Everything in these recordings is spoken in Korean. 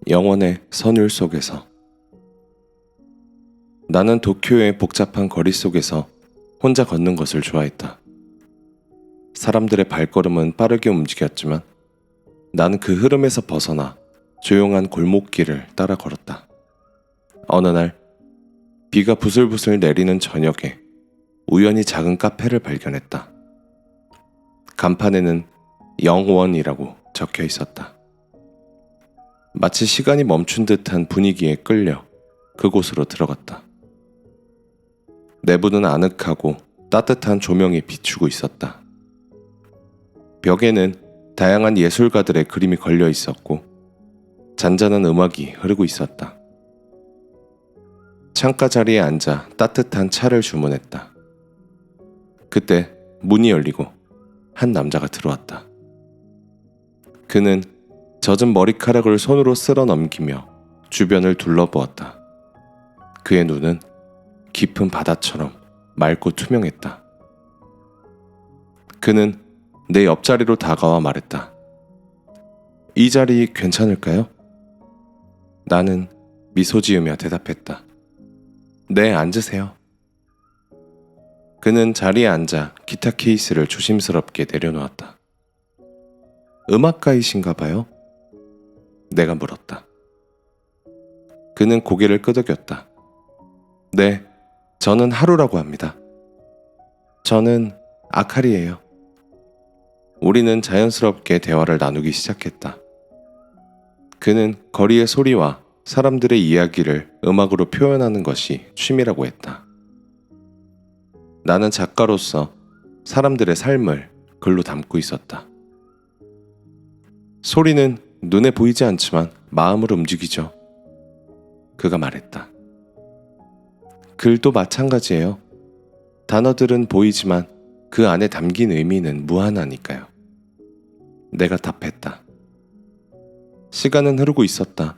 영원의 선율 속에서. 나는 도쿄의 복잡한 거리 속에서 혼자 걷는 것을 좋아했다. 사람들의 발걸음은 빠르게 움직였지만 나는 그 흐름에서 벗어나 조용한 골목길을 따라 걸었다. 어느 날 비가 부슬부슬 내리는 저녁에 우연히 작은 카페를 발견했다. 간판에는 영원이라고 적혀 있었다. 마치 시간이 멈춘 듯한 분위기에 끌려 그곳으로 들어갔다. 내부는 아늑하고 따뜻한 조명이 비추고 있었다. 벽에는 다양한 예술가들의 그림이 걸려 있었고 잔잔한 음악이 흐르고 있었다. 창가 자리에 앉아 따뜻한 차를 주문했다. 그때 문이 열리고 한 남자가 들어왔다. 그는 젖은 머리카락을 손으로 쓸어 넘기며 주변을 둘러보았다. 그의 눈은 깊은 바다처럼 맑고 투명했다. 그는 내 옆자리로 다가와 말했다. 이 자리 괜찮을까요? 나는 미소 지으며 대답했다. 네, 앉으세요. 그는 자리에 앉아 기타 케이스를 조심스럽게 내려놓았다. 음악가이신가 봐요? 내가 물었다. 그는 고개를 끄덕였다. 네, 저는 하루라고 합니다. 저는 아카리예요. 우리는 자연스럽게 대화를 나누기 시작했다. 그는 거리의 소리와 사람들의 이야기를 음악으로 표현하는 것이 취미라고 했다. 나는 작가로서 사람들의 삶을 글로 담고 있었다. 소리는 눈에 보이지 않지만 마음을 움직이죠. 그가 말했다. 글도 마찬가지예요. 단어들은 보이지만 그 안에 담긴 의미는 무한하니까요. 내가 답했다. 시간은 흐르고 있었다.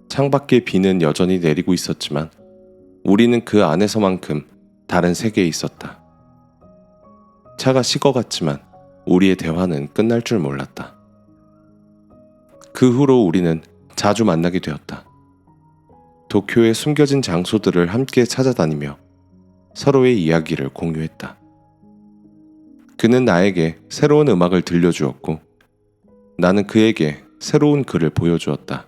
창밖에 비는 여전히 내리고 있었지만 우리는 그 안에서만큼 다른 세계에 있었다. 차가 식어갔지만 우리의 대화는 끝날 줄 몰랐다. 그 후로 우리는 자주 만나게 되었다. 도쿄의 숨겨진 장소들을 함께 찾아다니며 서로의 이야기를 공유했다. 그는 나에게 새로운 음악을 들려주었고 나는 그에게 새로운 글을 보여주었다.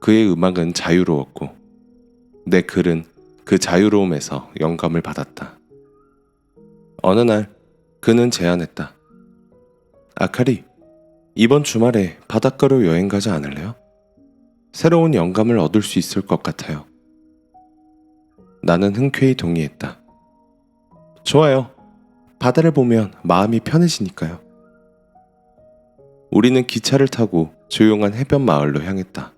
그의 음악은 자유로웠고 내 글은 그 자유로움에서 영감을 받았다. 어느 날 그는 제안했다. 아카리, 이번 주말에 바닷가로 여행 가지 않을래요? 새로운 영감을 얻을 수 있을 것 같아요. 나는 흔쾌히 동의했다. 좋아요. 바다를 보면 마음이 편해지니까요. 우리는 기차를 타고 조용한 해변 마을로 향했다.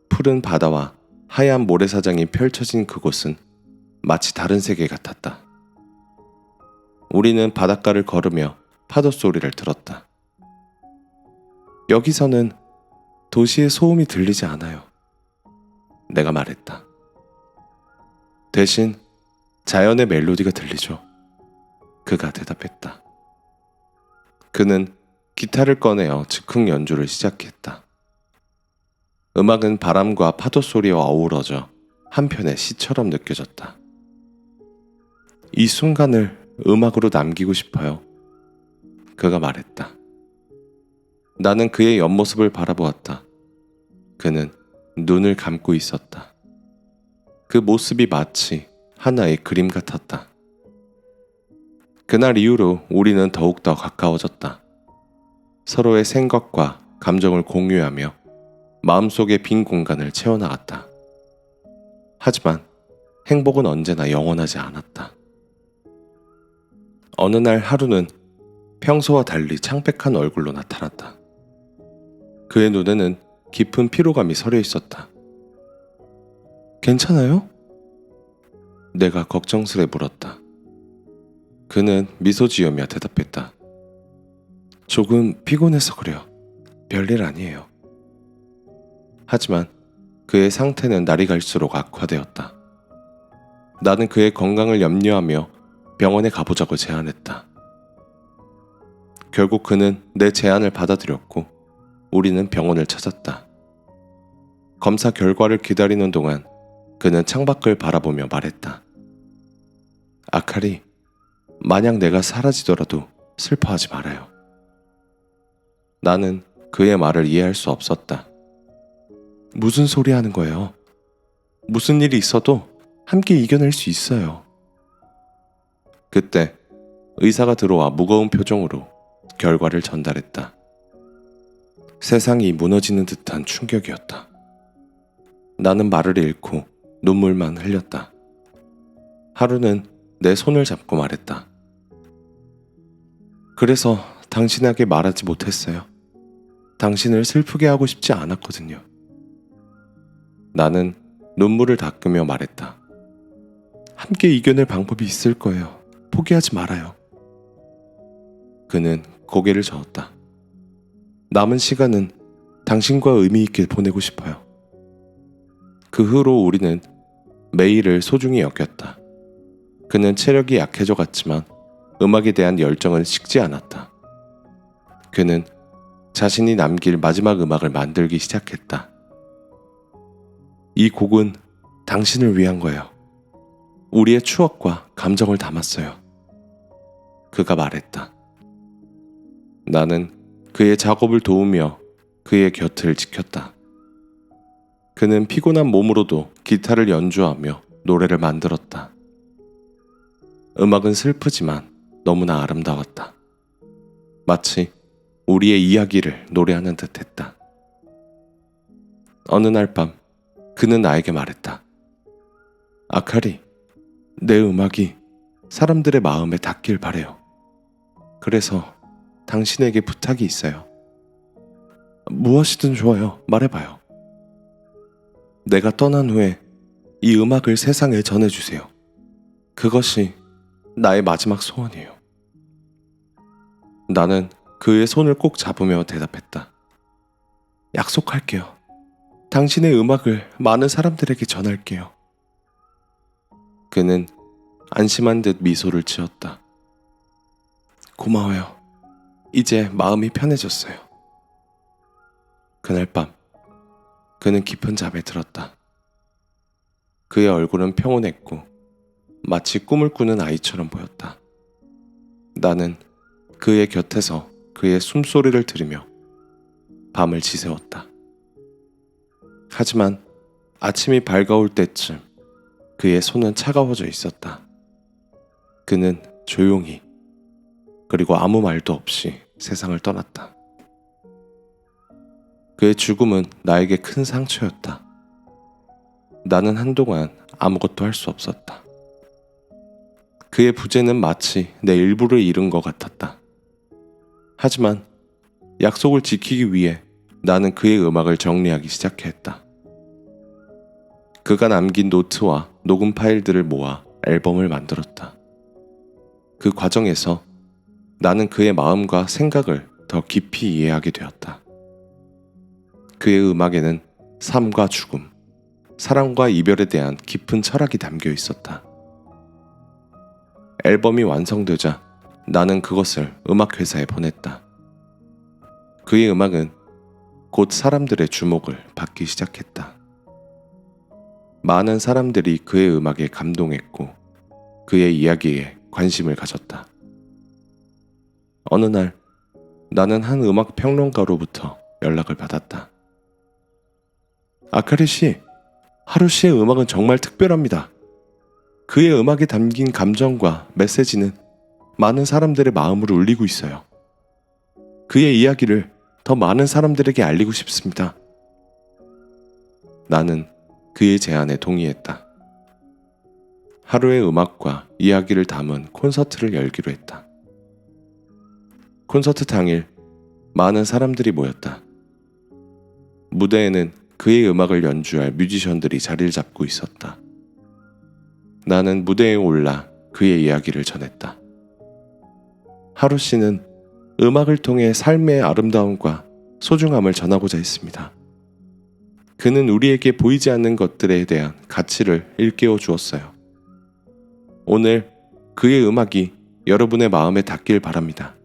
푸른 바다와 하얀 모래사장이 펼쳐진 그곳은 마치 다른 세계 같았다. 우리는 바닷가를 걸으며 파도 소리를 들었다. 여기서는 도시의 소음이 들리지 않아요. 내가 말했다. 대신 자연의 멜로디가 들리죠. 그가 대답했다. 그는 기타를 꺼내어 즉흥 연주를 시작했다. 음악은 바람과 파도 소리와 어우러져 한편의 시처럼 느껴졌다. 이 순간을 음악으로 남기고 싶어요. 그가 말했다. 나는 그의 옆모습을 바라보았다. 그는 눈을 감고 있었다. 그 모습이 마치 하나의 그림 같았다. 그날 이후로 우리는 더욱더 가까워졌다. 서로의 생각과 감정을 공유하며 마음속의 빈 공간을 채워나갔다. 하지만 행복은 언제나 영원하지 않았다. 어느 날 하루는 평소와 달리 창백한 얼굴로 나타났다. 그의 눈에는 깊은 피로감이 서려 있었다. 괜찮아요? 내가 걱정스레 물었다. 그는 미소 지으며 대답했다. 조금 피곤해서 그래요. 별일 아니에요. 하지만 그의 상태는 날이 갈수록 악화되었다. 나는 그의 건강을 염려하며 병원에 가보자고 제안했다. 결국 그는 내 제안을 받아들였고 우리는 병원을 찾았다. 검사 결과를 기다리는 동안 그는 창밖을 바라보며 말했다. 아카리, 만약 내가 사라지더라도 슬퍼하지 말아요. 나는 그의 말을 이해할 수 없었다. 무슨 소리 하는 거예요? 무슨 일이 있어도 함께 이겨낼 수 있어요. 그때 의사가 들어와 무거운 표정으로 결과를 전달했다. 세상이 무너지는 듯한 충격이었다. 나는 말을 잃고 눈물만 흘렸다. 하루는 내 손을 잡고 말했다. 그래서 당신에게 말하지 못했어요. 당신을 슬프게 하고 싶지 않았거든요. 나는 눈물을 닦으며 말했다. 함께 이겨낼 방법이 있을 거예요. 포기하지 말아요. 그는 고개를 저었다. 남은 시간은 당신과 의미 있게 보내고 싶어요. 그 후로 우리는 매일을 소중히 여겼다. 그는 체력이 약해져 갔지만 음악에 대한 열정은 식지 않았다. 그는 자신이 남길 마지막 음악을 만들기 시작했다. 이 곡은 당신을 위한 거예요. 우리의 추억과 감정을 담았어요. 그가 말했다. 나는 그의 작업을 도우며 그의 곁을 지켰다. 그는 피곤한 몸으로도 기타를 연주하며 노래를 만들었다. 음악은 슬프지만 너무나 아름다웠다. 마치 우리의 이야기를 노래하는 듯 했다. 어느 날 밤 그는 나에게 말했다. 아카리, 내 음악이 사람들의 마음에 닿길 바래요. 그래서 당신에게 부탁이 있어요. 무엇이든 좋아요. 말해봐요. 내가 떠난 후에 이 음악을 세상에 전해주세요. 그것이 나의 마지막 소원이에요. 나는 그의 손을 꼭 잡으며 대답했다. 약속할게요. 당신의 음악을 많은 사람들에게 전할게요. 그는 안심한 듯 미소를 지었다. 고마워요. 이제 마음이 편해졌어요. 그날 밤 그는 깊은 잠에 들었다. 그의 얼굴은 평온했고 마치 꿈을 꾸는 아이처럼 보였다. 나는 그의 곁에서 그의 숨소리를 들으며 밤을 지새웠다. 하지만 아침이 밝아올 때쯤 그의 손은 차가워져 있었다. 그는 조용히 그리고 아무 말도 없이 세상을 떠났다. 그의 죽음은 나에게 큰 상처였다. 나는 한동안 아무것도 할 수 없었다. 그의 부재는 마치 내 일부를 잃은 것 같았다. 하지만 약속을 지키기 위해 나는 그의 음악을 정리하기 시작했다. 그가 남긴 노트와 녹음 파일들을 모아 앨범을 만들었다. 그 과정에서 나는 그의 마음과 생각을 더 깊이 이해하게 되었다. 그의 음악에는 삶과 죽음, 사랑과 이별에 대한 깊은 철학이 담겨 있었다. 앨범이 완성되자 나는 그것을 음악회사에 보냈다. 그의 음악은 곧 사람들의 주목을 받기 시작했다. 많은 사람들이 그의 음악에 감동했고 그의 이야기에 관심을 가졌다. 어느 날 나는 한 음악 평론가로부터 연락을 받았다. 아카리 씨, 하루 씨의 음악은 정말 특별합니다. 그의 음악에 담긴 감정과 메시지는 많은 사람들의 마음을 울리고 있어요. 그의 이야기를 더 많은 사람들에게 알리고 싶습니다. 나는 그의 제안에 동의했다. 하루의 음악과 이야기를 담은 콘서트를 열기로 했다. 콘서트 당일 많은 사람들이 모였다. 무대에는 그의 음악을 연주할 뮤지션들이 자리를 잡고 있었다. 나는 무대에 올라 그의 이야기를 전했다. 하루 씨는 음악을 통해 삶의 아름다움과 소중함을 전하고자 했습니다. 그는 우리에게 보이지 않는 것들에 대한 가치를 일깨워 주었어요. 오늘 그의 음악이 여러분의 마음에 닿길 바랍니다.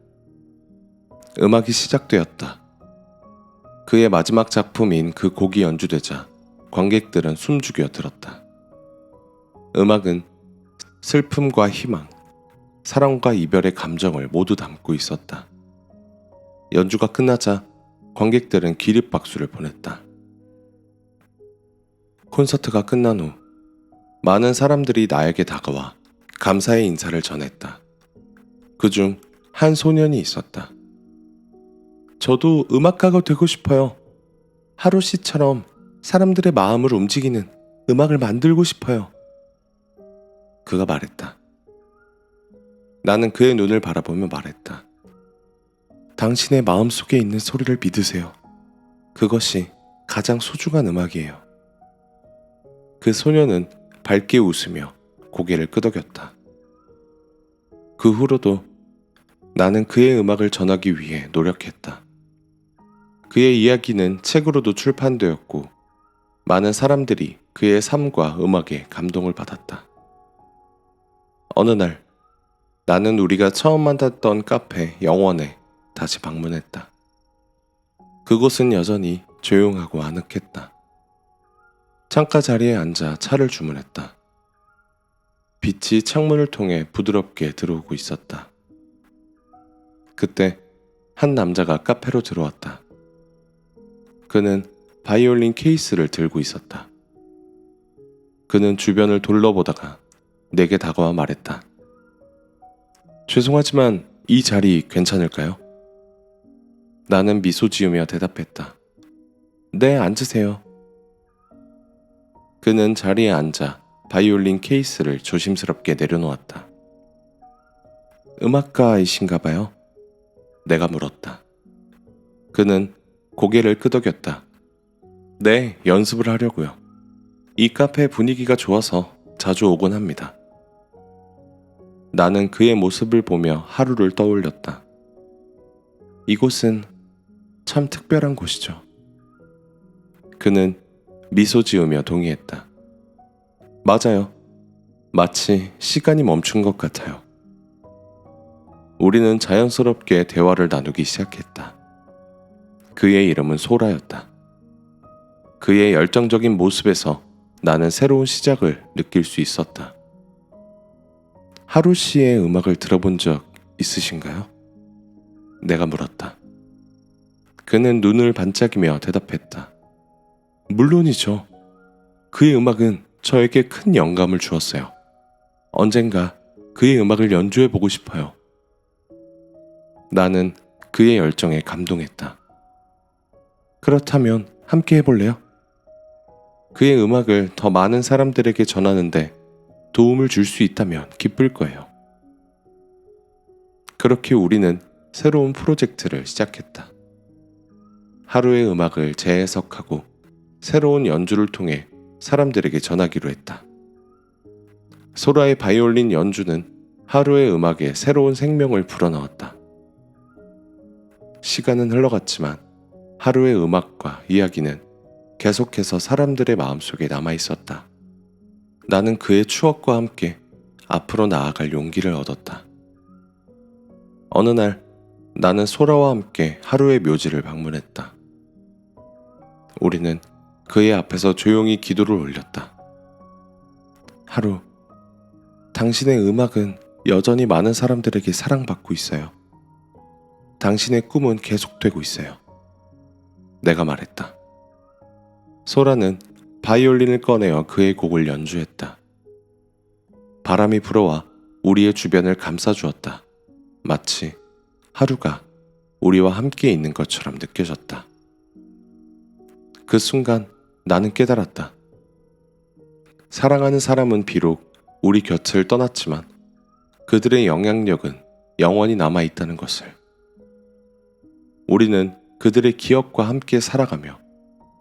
음악이 시작되었다. 그의 마지막 작품인 그 곡이 연주되자 관객들은 숨죽여 들었다. 음악은 슬픔과 희망, 사랑과 이별의 감정을 모두 담고 있었다. 연주가 끝나자 관객들은 기립박수를 보냈다. 콘서트가 끝난 후 많은 사람들이 나에게 다가와 감사의 인사를 전했다. 그중 한 소년이 있었다. 저도 음악가가 되고 싶어요. 하루 씨처럼 사람들의 마음을 움직이는 음악을 만들고 싶어요. 그가 말했다. 나는 그의 눈을 바라보며 말했다. 당신의 마음속에 있는 소리를 믿으세요. 그것이 가장 소중한 음악이에요. 그 소년은 밝게 웃으며 고개를 끄덕였다. 그 후로도 나는 그의 음악을 전하기 위해 노력했다. 그의 이야기는 책으로도 출판되었고 많은 사람들이 그의 삶과 음악에 감동을 받았다. 어느 날 나는 우리가 처음 만났던 카페 영원에 다시 방문했다. 그곳은 여전히 조용하고 아늑했다. 창가 자리에 앉아 차를 주문했다. 빛이 창문을 통해 부드럽게 들어오고 있었다. 그때 한 남자가 카페로 들어왔다. 그는 바이올린 케이스를 들고 있었다. 그는 주변을 둘러보다가 내게 다가와 말했다. 죄송하지만 이 자리 괜찮을까요? 나는 미소 지으며 대답했다. 네, 앉으세요. 그는 자리에 앉아 바이올린 케이스를 조심스럽게 내려놓았다. 음악가이신가 봐요? 내가 물었다. 그는 고개를 끄덕였다. 네, 연습을 하려고요. 이 카페 분위기가 좋아서 자주 오곤 합니다. 나는 그의 모습을 보며 하루를 떠올렸다. 이곳은 참 특별한 곳이죠. 그는 미소 지으며 동의했다. 맞아요. 마치 시간이 멈춘 것 같아요. 우리는 자연스럽게 대화를 나누기 시작했다. 그의 이름은 소라였다. 그의 열정적인 모습에서 나는 새로운 시작을 느낄 수 있었다. 하루 씨의 음악을 들어본 적 있으신가요? 내가 물었다. 그는 눈을 반짝이며 대답했다. 물론이죠. 그의 음악은 저에게 큰 영감을 주었어요. 언젠가 그의 음악을 연주해보고 싶어요. 나는 그의 열정에 감동했다. 그렇다면 함께 해볼래요? 그의 음악을 더 많은 사람들에게 전하는데 도움을 줄 수 있다면 기쁠 거예요. 그렇게 우리는 새로운 프로젝트를 시작했다. 하루의 음악을 재해석하고 새로운 연주를 통해 사람들에게 전하기로 했다. 소라의 바이올린 연주는 하루의 음악에 새로운 생명을 불어넣었다. 시간은 흘러갔지만 하루의 음악과 이야기는 계속해서 사람들의 마음속에 남아있었다. 나는 그의 추억과 함께 앞으로 나아갈 용기를 얻었다. 어느 날 나는 소라와 함께 하루의 묘지를 방문했다. 우리는 그의 앞에서 조용히 기도를 올렸다. 하루, 당신의 음악은 여전히 많은 사람들에게 사랑받고 있어요. 당신의 꿈은 계속되고 있어요. 내가 말했다. 소라는 바이올린을 꺼내어 그의 곡을 연주했다. 바람이 불어와 우리의 주변을 감싸주었다. 마치 하루가 우리와 함께 있는 것처럼 느껴졌다. 그 순간 나는 깨달았다. 사랑하는 사람은 비록 우리 곁을 떠났지만 그들의 영향력은 영원히 남아있다는 것을. 우리는 그들의 기억과 함께 살아가며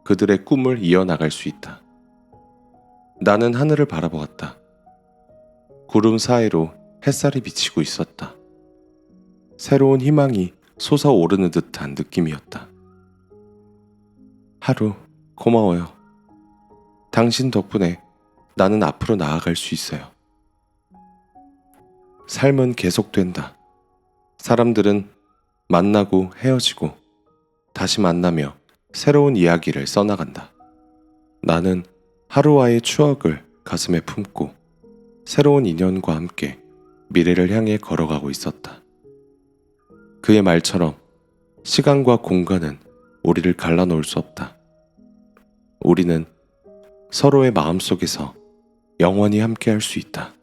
그들의 꿈을 이어나갈 수 있다. 나는 하늘을 바라보았다. 구름 사이로 햇살이 비치고 있었다. 새로운 희망이 솟아오르는 듯한 느낌이었다. 하루, 고마워요. 당신 덕분에 나는 앞으로 나아갈 수 있어요. 삶은 계속된다. 사람들은 만나고 헤어지고 다시 만나며 새로운 이야기를 써나간다. 나는 하루와의 추억을 가슴에 품고 새로운 인연과 함께 미래를 향해 걸어가고 있었다. 그의 말처럼 시간과 공간은 우리를 갈라놓을 수 없다. 우리는 서로의 마음속에서 영원히 함께할 수 있다.